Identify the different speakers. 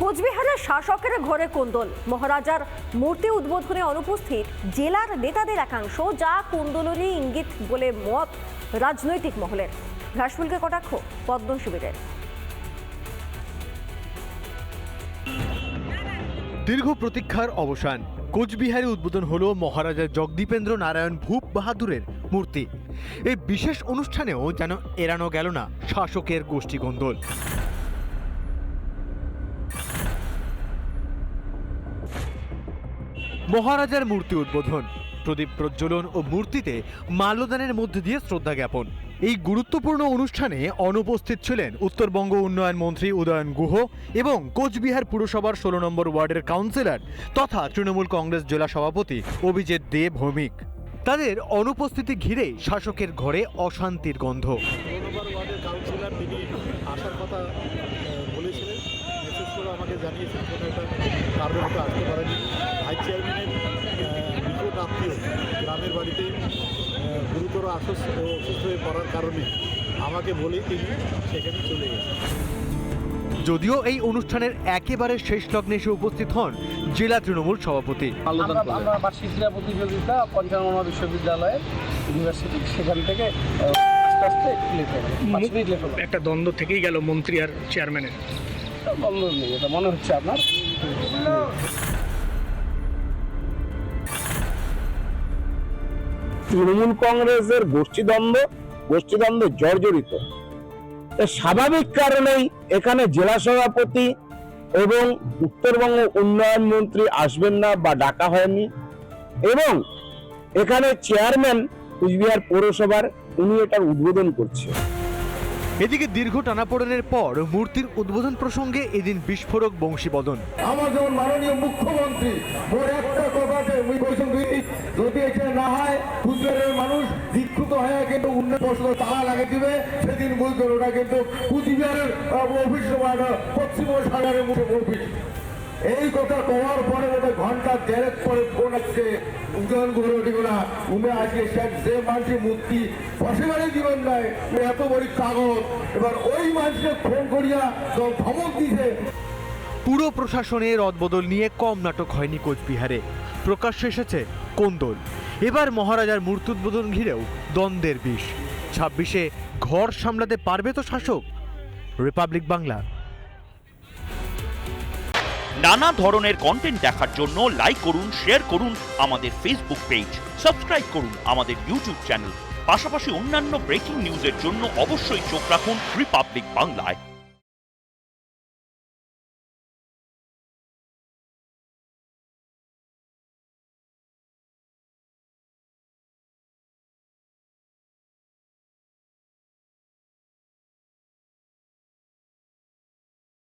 Speaker 1: কোচবিহারের শাসকের ঘরে কোন্দল, মহারাজার মূর্তি উদ্বোধনে অনুপস্থিত জেলার নেতাদের একাংশ, যা কোন্দলেরই ইঙ্গিত বলে মত রাজনৈতিক মহলের। ঘাসফুলকে কটাক্ষ পদ্ম শিবিরের।
Speaker 2: দীর্ঘ প্রতীক্ষার অবসান, কোচবিহারে উদ্বোধন হলো মহারাজা জগদীপেন্দ্র নারায়ণ ভূপ বাহাদুরের মূর্তি। এই বিশেষ অনুষ্ঠানেও যেন এড়ানো গেল না শাসকের গোষ্ঠী কোন্দল। মহারাজার মূর্তি উদ্বোধন, প্রদীপ প্রজ্বলন ও মূর্তিতে মাল্যদানের মধ্য দিয়ে শ্রদ্ধা জ্ঞাপন। এই গুরুত্বপূর্ণ অনুষ্ঠানে অনুপস্থিত ছিলেন উত্তরবঙ্গ উন্নয়ন মন্ত্রী উদয়ন গুহ এবং কোচবিহার পুরসভার 16 নম্বর ওয়ার্ডের কাউন্সিলর তথা তৃণমূল কংগ্রেস জেলা সভাপতি অভিজিৎ দে ভৌমিক। তাদের অনুপস্থিতি ঘিরে শাসকের ঘরে অশান্তির গন্ধ।
Speaker 3: কাউন্সিলর তিনি আসার কথা বলেছিলেন, মেসেজ করে আমাকে জানিয়েছেন, কোনো একটা কারণে হয়তো আসতে পারেনি। ভাইস চেয়ারম্যানের নিকট আত্মীয় গ্রামের বাড়িতে গুরুতর অসুস্থ হয়ে পড়ার কারণে আমাকে বলেই তিনি সেখানে চলে গেছেন।
Speaker 2: যদিও এই অনুষ্ঠানের একেবারে শেষ লগ্নে এসে উপস্থিত হন জেলা তৃণমূল সভাপতি।
Speaker 4: আমরা বার্ষিক ক্রীড়া প্রতিযোগিতা পঞ্চানন বিশ্ববিদ্যালয়ের ইউনিভার্সিটি, সেখান থেকে আস্তে আস্তে
Speaker 5: একটা দ্বন্দ্ব থেকেই গেল মন্ত্রী আর চেয়ারম্যানের।
Speaker 4: দ্বন্দ্ব নেই, এটা মনে হচ্ছে আপনার।
Speaker 6: তৃণমূল কংগ্রেসের গোষ্ঠীদ্বন্দ্ব জর্জরিত। স্বাভাবিক কারণেই এখানে জেলা সভাপতি এবং উত্তরবঙ্গ উন্নয়ন মন্ত্রী আসবেন না বা ডাকা হয়নি, এবং এখানে চেয়ারম্যান কোচবিহার পৌরসভার উনি এটার উদ্বোধন করছে।
Speaker 2: এদিকে দীর্ঘ টানাপোড়েনের পর মূর্তির উদ্বোধন প্রসঙ্গে এদিন বিস্ফোরক বংশীবদন।
Speaker 7: আমার যেমন মাননীয় মুখ্যমন্ত্রী মোর একটা কথাতে যদি এটা না হয় কুচবিহারের মানুষ দীক্ষিত হয়ে কিন্তু উন্নয়ন প্রশ্ন তালা লাগিয়ে দিবে, সেদিন বুঝবেন ওটা কিন্তু কুচবিহারের অফিস পশ্চিম সাগরের মুখে অফিস। এই কথা কওয়ার পরে ওদের ঘন্টা দেড়েক পরে ফোন আসছে উদয়ন গুহরা উমে আসে যে মানুষের মূর্তি বসেবারই দিবেন নাই, এত বড় কাগজ। এবার ওই মানুষকে ফোন করিয়া ধমক দিছে।
Speaker 2: পুরো প্রশাসনের রদবদল নিয়ে কম নাটক হয়নি কোচবিহারে, প্রকাশ্যে এসেছে কোন্দল। এবার মহারাজার মূর্তি উদ্বোধন ঘিরেও দ্বন্দ্বের বিষ। 26-এ ঘর সামলাতে পারবে তো শাসক? রিপাবলিক বাংলা।
Speaker 8: নানা ধরনের কন্টেন্ট দেখার জন্য লাইক করুন, শেয়ার করুন আমাদের ফেসবুক পেজ, সাবস্ক্রাইব করুন আমাদের ইউটিউব চ্যানেল। পাশাপাশি অন্যান্য ব্রেকিং নিউজের জন্য অবশ্যই চোখ রাখুন রিপাবলিক বাংলায়।